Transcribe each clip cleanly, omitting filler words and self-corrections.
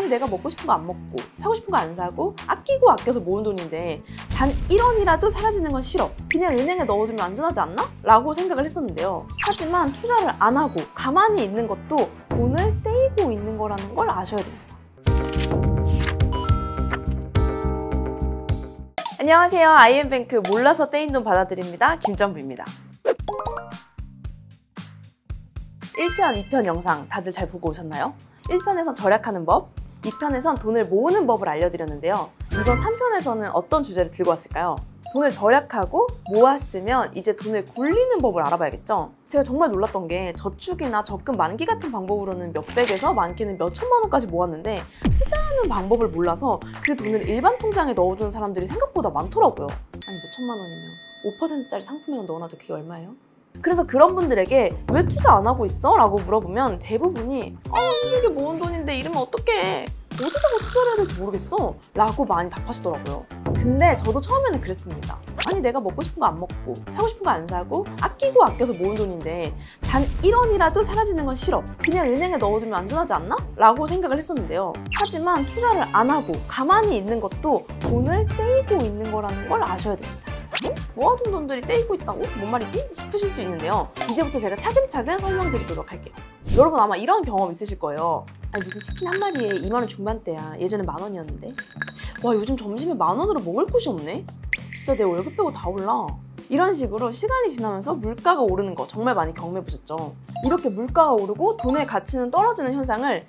아니 내가 먹고 싶은 거 안 먹고 사고 싶은 거 안 사고 아끼고 아껴서 모은 돈인데 단 1원이라도 사라지는 건 싫어. 그냥 은행에 넣어두면 안전하지 않나? 라고 생각을 했었는데요. 하지만 투자를 안 하고 가만히 있는 것도 돈을 떼이고 있는 거라는 걸 아셔야 됩니다. 안녕하세요. IM뱅크 몰라서 떼인 돈 받아드립니다. 김전부입니다. 1편, 2편 영상 다들 잘 보고 오셨나요? 1편에선 절약하는 법, 2편에선 돈을 모으는 법을 알려드렸는데요. 이번 3편에서는 어떤 주제를 들고 왔을까요? 돈을 절약하고 모았으면 이제 돈을 굴리는 법을 알아봐야겠죠? 제가 정말 놀랐던 게 저축이나 적금 만기 같은 방법으로는 몇백에서 많게는 몇천만 원까지 모았는데 투자하는 방법을 몰라서 그 돈을 일반 통장에 넣어주는 사람들이 생각보다 많더라고요. 아니 몇천만 원이면 5%짜리 상품에만 넣어놔도 그게 얼마예요? 그래서 그런 분들에게 왜 투자 안 하고 있어? 라고 물어보면 대부분이 힘들게 모은 돈인데 이러면 어떡해? 어디다가 투자를 해야 될지 모르겠어 라고 많이 답하시더라고요. 근데 저도 처음에는 그랬습니다. 아니 내가 먹고 싶은 거 안 먹고 사고 싶은 거 안 사고 아끼고 아껴서 모은 돈인데 단 1원이라도 사라지는 건 싫어. 그냥 은행에 넣어두면 안전하지 않나? 라고 생각을 했었는데요. 하지만 투자를 안 하고 가만히 있는 것도 돈을 떼이고 있는 거라는 걸 아셔야 됩니다. 모아둔 돈들이 떼이고 있다고? 뭔 말이지? 싶으실 수 있는데요. 이제부터 제가 차근차근 설명드리도록 할게요. 여러분 아마 이런 경험 있으실 거예요. 아니 무슨 치킨 한 마리에 2만 원 중반대야. 예전에 만 원이었는데. 와 요즘 점심에 만 원으로 먹을 곳이 없네? 진짜 내 월급 빼고 다 올라. 이런 식으로 시간이 지나면서 물가가 오르는 거 정말 많이 경험해보셨죠? 이렇게 물가가 오르고 돈의 가치는 떨어지는 현상을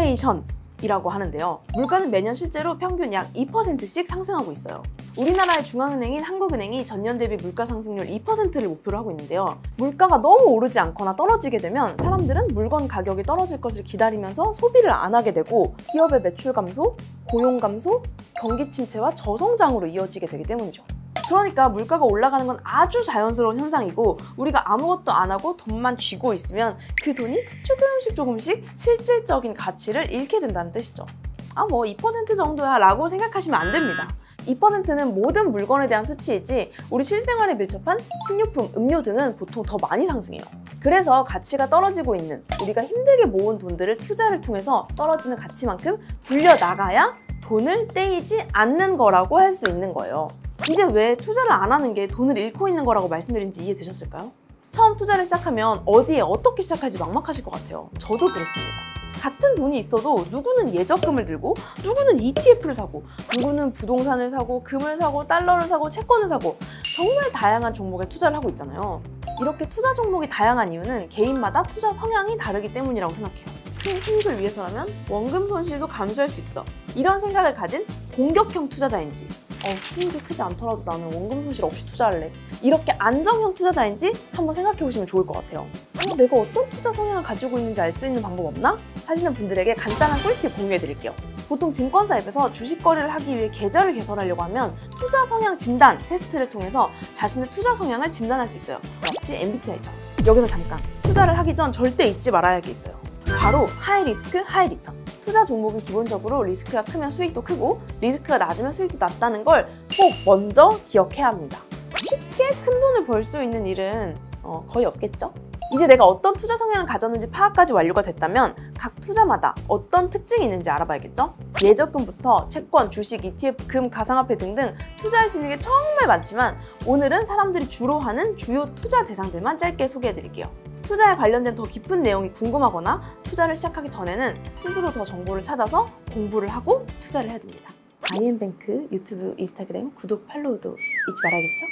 인플레이션이라고 하는데요. 물가는 매년 실제로 평균 약 2%씩 상승하고 있어요. 우리나라의 중앙은행인 한국은행이 전년 대비 물가 상승률 2%를 목표로 하고 있는데요. 물가가 너무 오르지 않거나 떨어지게 되면 사람들은 물건 가격이 떨어질 것을 기다리면서 소비를 안 하게 되고 기업의 매출 감소, 고용 감소, 경기 침체와 저성장으로 이어지게 되기 때문이죠. 그러니까 물가가 올라가는 건 아주 자연스러운 현상이고 우리가 아무것도 안 하고 돈만 쥐고 있으면 그 돈이 조금씩 실질적인 가치를 잃게 된다는 뜻이죠. 뭐 2% 정도야 라고 생각하시면 안 됩니다. 2%는 모든 물건에 대한 수치이지 우리 실생활에 밀접한 식료품, 음료 등은 보통 더 많이 상승해요. 그래서 가치가 떨어지고 있는 우리가 힘들게 모은 돈들을 투자를 통해서 떨어지는 가치만큼 굴려나가야 돈을 떼이지 않는 거라고 할 수 있는 거예요. 이제 왜 투자를 안 하는 게 돈을 잃고 있는 거라고 말씀드린지 이해되셨을까요? 처음 투자를 시작하면 어디에 어떻게 시작할지 막막하실 것 같아요. 저도 그랬습니다. 같은 돈이 있어도 누구는 예적금을 들고 누구는 ETF를 사고 누구는 부동산을 사고 금을 사고 달러를 사고 채권을 사고 정말 다양한 종목에 투자를 하고 있잖아요. 이렇게 투자 종목이 다양한 이유는 개인마다 투자 성향이 다르기 때문이라고 생각해요. 큰 수익을 위해서라면 원금 손실도 감수할 수 있어. 이런 생각을 가진 공격형 투자자인지 수익이 크지 않더라도 나는 원금 손실 없이 투자할래. 이렇게 안정형 투자자인지 한번 생각해 보시면 좋을 것 같아요. 내가 어떤 투자 성향을 가지고 있는지 알 수 있는 방법 없나? 하시는 분들에게 간단한 꿀팁 공유해 드릴게요. 보통 증권사 앱에서 주식 거래를 하기 위해 계좌를 개설하려고 하면 투자 성향 진단 테스트를 통해서 자신의 투자 성향을 진단할 수 있어요. 마치 MBTI처럼. 여기서 잠깐 투자를 하기 전 절대 잊지 말아야 할 게 있어요. 바로 하이 리스크, 하이 리턴. 투자 종목은 기본적으로 리스크가 크면 수익도 크고 리스크가 낮으면 수익도 낮다는 걸 꼭 먼저 기억해야 합니다. 쉽게 큰 돈을 벌 수 있는 일은 거의 없겠죠? 이제 내가 어떤 투자 성향을 가졌는지 파악까지 완료가 됐다면 각 투자마다 어떤 특징이 있는지 알아봐야겠죠? 예적금부터 채권, 주식, ETF, 금, 가상화폐 등등 투자할 수 있는 게 정말 많지만 오늘은 사람들이 주로 하는 주요 투자 대상들만 짧게 소개해드릴게요. 투자에 관련된 더 깊은 내용이 궁금하거나 투자를 시작하기 전에는 스스로 더 정보를 찾아서 공부를 하고 투자를 해야 됩니다. IM뱅크 유튜브, 인스타그램 구독, 팔로우도 잊지 말아야겠죠?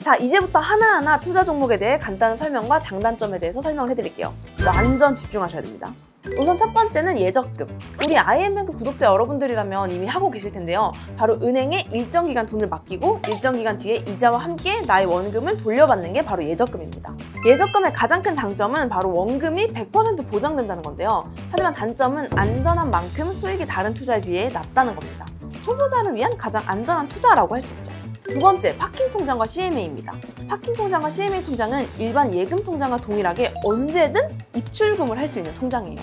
자, 이제부터 하나하나 투자 종목에 대해 간단한 설명과 장단점에 대해서 설명을 해드릴게요. 완전 집중하셔야 됩니다. 우선 첫 번째는 예적금. 우리 IM뱅크 구독자 여러분들이라면 이미 하고 계실 텐데요. 바로 은행에 일정 기간 돈을 맡기고 일정 기간 뒤에 이자와 함께 나의 원금을 돌려받는 게 바로 예적금입니다. 예적금의 가장 큰 장점은 바로 원금이 100% 보장된다는 건데요. 하지만 단점은 안전한 만큼 수익이 다른 투자에 비해 낮다는 겁니다. 초보자를 위한 가장 안전한 투자라고 할 수 있죠. 두 번째, 파킹 통장과 CMA입니다. 파킹 통장과 CMA 통장은 일반 예금 통장과 동일하게 언제든 입출금을 할 수 있는 통장이에요.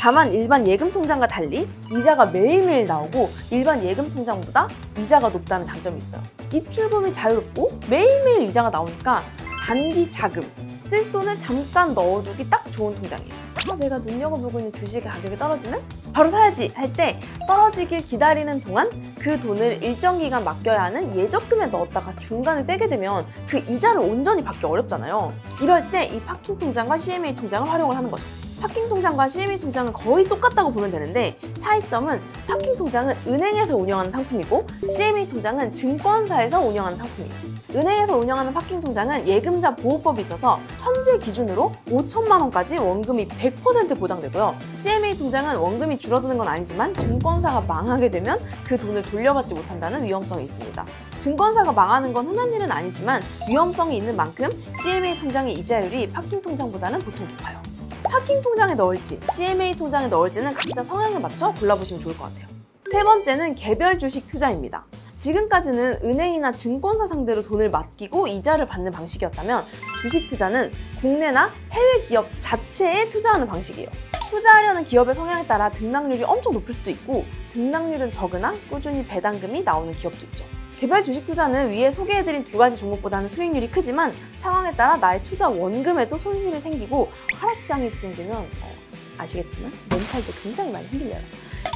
다만 일반 예금 통장과 달리 이자가 매일매일 나오고 일반 예금 통장보다 이자가 높다는 장점이 있어요. 입출금이 자유롭고 매일매일 이자가 나오니까 단기 자금, 쓸 돈을 잠깐 넣어두기 딱 좋은 통장이에요. 내가 눈여겨보고 있는 주식의 가격이 떨어지면 바로 사야지 할 때 떨어지길 기다리는 동안 그 돈을 일정 기간 맡겨야 하는 예적금에 넣었다가 중간에 빼게 되면 그 이자를 온전히 받기 어렵잖아요. 이럴 때 이 파킹 통장과 CMA 통장을 활용을 하는 거죠. 파킹 통장과 CMA 통장은 거의 똑같다고 보면 되는데 차이점은 파킹 통장은 은행에서 운영하는 상품이고 CMA 통장은 증권사에서 운영하는 상품이에요. 은행에서 운영하는 파킹 통장은 예금자 보호법이 있어서 현재 기준으로 5천만 원까지 원금이 100% 보장되고요. CMA 통장은 원금이 줄어드는 건 아니지만 증권사가 망하게 되면 그 돈을 돌려받지 못한다는 위험성이 있습니다. 증권사가 망하는 건 흔한 일은 아니지만 위험성이 있는 만큼 CMA 통장의 이자율이 파킹 통장보다는 보통 높아요. 파킹 통장에 넣을지 CMA 통장에 넣을지는 각자 성향에 맞춰 골라보시면 좋을 것 같아요. 세 번째는 개별 주식 투자입니다. 지금까지는 은행이나 증권사 상대로 돈을 맡기고 이자를 받는 방식이었다면 주식 투자는 국내나 해외 기업 자체에 투자하는 방식이에요. 투자하려는 기업의 성향에 따라 등락률이 엄청 높을 수도 있고 등락률은 적으나 꾸준히 배당금이 나오는 기업도 있죠. 개별 주식 투자는 위에 소개해드린 두 가지 종목보다는 수익률이 크지만 상황에 따라 나의 투자 원금에도 손실이 생기고 하락장이 진행되면 아시겠지만 멘탈도 굉장히 많이 흔들려요.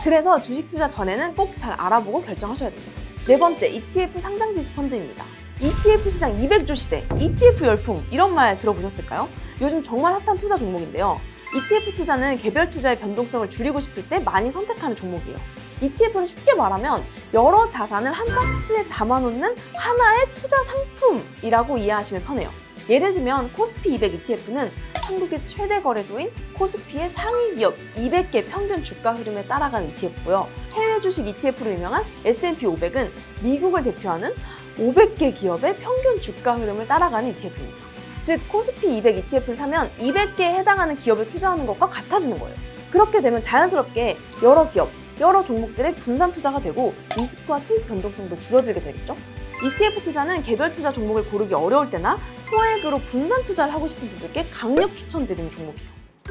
그래서 주식 투자 전에는 꼭 잘 알아보고 결정하셔야 됩니다. 네 번째, ETF 상장지수 펀드입니다. ETF 시장 200조 시대, ETF 열풍 이런 말 들어보셨을까요? 요즘 정말 핫한 투자 종목인데요. ETF 투자는 개별 투자의 변동성을 줄이고 싶을 때 많이 선택하는 종목이에요. ETF는 쉽게 말하면 여러 자산을 한 박스에 담아놓는 하나의 투자 상품이라고 이해하시면 편해요. 예를 들면 코스피 200 ETF는 한국의 최대 거래소인 코스피의 상위 기업 200개 평균 주가 흐름에 따라가는 ETF고요. 해외 주식 ETF로 유명한 S&P 500은 미국을 대표하는 500개 기업의 평균 주가 흐름을 따라가는 ETF입니다. 즉 코스피 200 ETF를 사면 200개에 해당하는 기업에 투자하는 것과 같아지는 거예요. 그렇게 되면 자연스럽게 여러 기업, 여러 종목들의 분산 투자가 되고 리스크와 수익 변동성도 줄어들게 되겠죠? ETF 투자는 개별 투자 종목을 고르기 어려울 때나 소액으로 분산 투자를 하고 싶은 분들께 강력 추천드리는 종목이에요.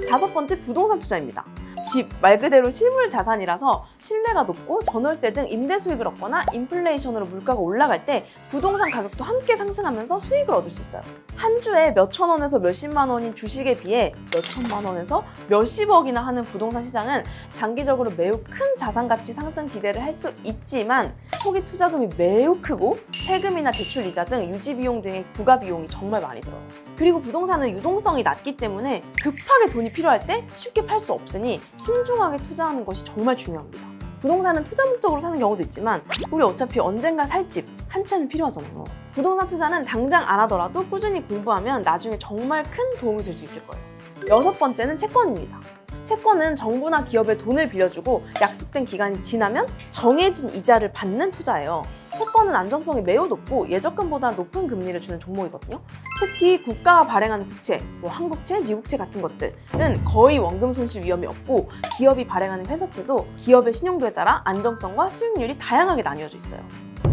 다섯 번째, 부동산 투자입니다. 집, 말 그대로 실물 자산이라서 신뢰가 높고 전월세 등 임대 수익을 얻거나 인플레이션으로 물가가 올라갈 때 부동산 가격도 함께 상승하면서 수익을 얻을 수 있어요. 한 주에 몇천 원에서 몇십만 원인 주식에 비해 몇천만 원에서 몇십억이나 하는 부동산 시장은 장기적으로 매우 큰 자산 가치 상승 기대를 할 수 있지만 초기 투자금이 매우 크고 세금이나 대출 이자 등 유지 비용 등의 부가 비용이 정말 많이 들어요. 그리고 부동산은 유동성이 낮기 때문에 급하게 돈이 필요할 때 쉽게 팔 수 없으니 신중하게 투자하는 것이 정말 중요합니다. 부동산은 투자 목적으로 사는 경우도 있지만 우리 어차피 언젠가 살 집 한 채는 필요하잖아요. 부동산 투자는 당장 안 하더라도 꾸준히 공부하면 나중에 정말 큰 도움이 될 수 있을 거예요. 여섯 번째는 채권입니다. 채권은 정부나 기업에 돈을 빌려주고 약속된 기간이 지나면 정해진 이자를 받는 투자예요. 채권은 안정성이 매우 높고 예적금보다 높은 금리를 주는 종목이거든요. 특히 국가가 발행하는 국채, 한국채, 미국채 같은 것들은 거의 원금 손실 위험이 없고 기업이 발행하는 회사채도 기업의 신용도에 따라 안정성과 수익률이 다양하게 나뉘어져 있어요.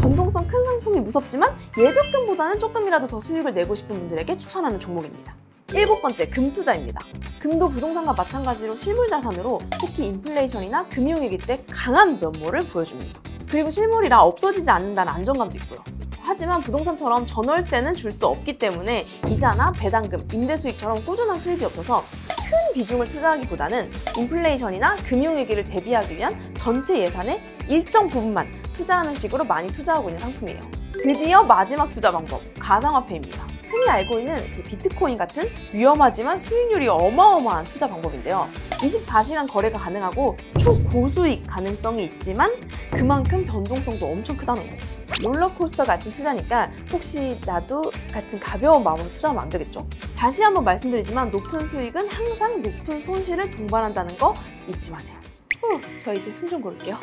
변동성 큰 상품이 무섭지만 예적금보다는 조금이라도 더 수익을 내고 싶은 분들에게 추천하는 종목입니다. 일곱 번째, 금 투자입니다. 금도 부동산과 마찬가지로 실물 자산으로 특히 인플레이션이나 금융위기 때 강한 면모를 보여줍니다. 그리고 실물이라 없어지지 않는다는 안정감도 있고요. 하지만 부동산처럼 전월세는 줄 수 없기 때문에 이자나 배당금, 임대 수익처럼 꾸준한 수입이 없어서 큰 비중을 투자하기보다는 인플레이션이나 금융위기를 대비하기 위한 전체 예산의 일정 부분만 투자하는 식으로 많이 투자하고 있는 상품이에요. 드디어 마지막 투자 방법, 가상화폐입니다. 흔히 알고 있는 비트코인 같은 위험하지만 수익률이 어마어마한 투자 방법인데요. 24시간 거래가 가능하고 초고수익 가능성이 있지만 그만큼 변동성도 엄청 크다는 거예요. 롤러코스터 같은 투자니까 혹시 나도 같은 가벼운 마음으로 투자하면 안 되겠죠? 다시 한번 말씀드리지만 높은 수익은 항상 높은 손실을 동반한다는 거 잊지 마세요. 저 이제 숨 좀 고를게요.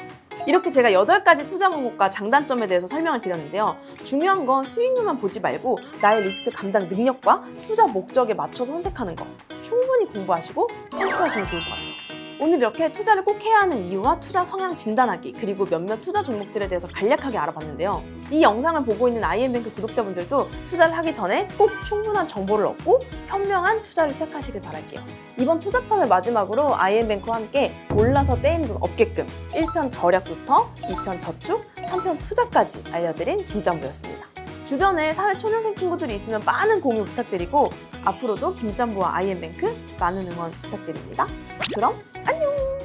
이렇게 제가 8가지 투자 방법과 장단점에 대해서 설명을 드렸는데요. 중요한 건 수익률만 보지 말고 나의 리스크 감당 능력과 투자 목적에 맞춰서 선택하는 거 충분히 공부하시고 선택하시면 좋을 것 같아요. 오늘 이렇게 투자를 꼭 해야 하는 이유와 투자 성향 진단하기 그리고 몇몇 투자 종목들에 대해서 간략하게 알아봤는데요. 이 영상을 보고 있는 IM뱅크 구독자분들도 투자를 하기 전에 꼭 충분한 정보를 얻고 현명한 투자를 시작하시길 바랄게요. 이번 투자편을 마지막으로 IM뱅크와 함께 몰라서 떼인 돈 없게끔 1편 절약부터 2편 저축, 3편 투자까지 알려드린 김장부였습니다. 주변에 사회초년생 친구들이 있으면 많은 공유 부탁드리고 앞으로도 김짬보와 IM뱅크 많은 응원 부탁드립니다. 그럼 안녕!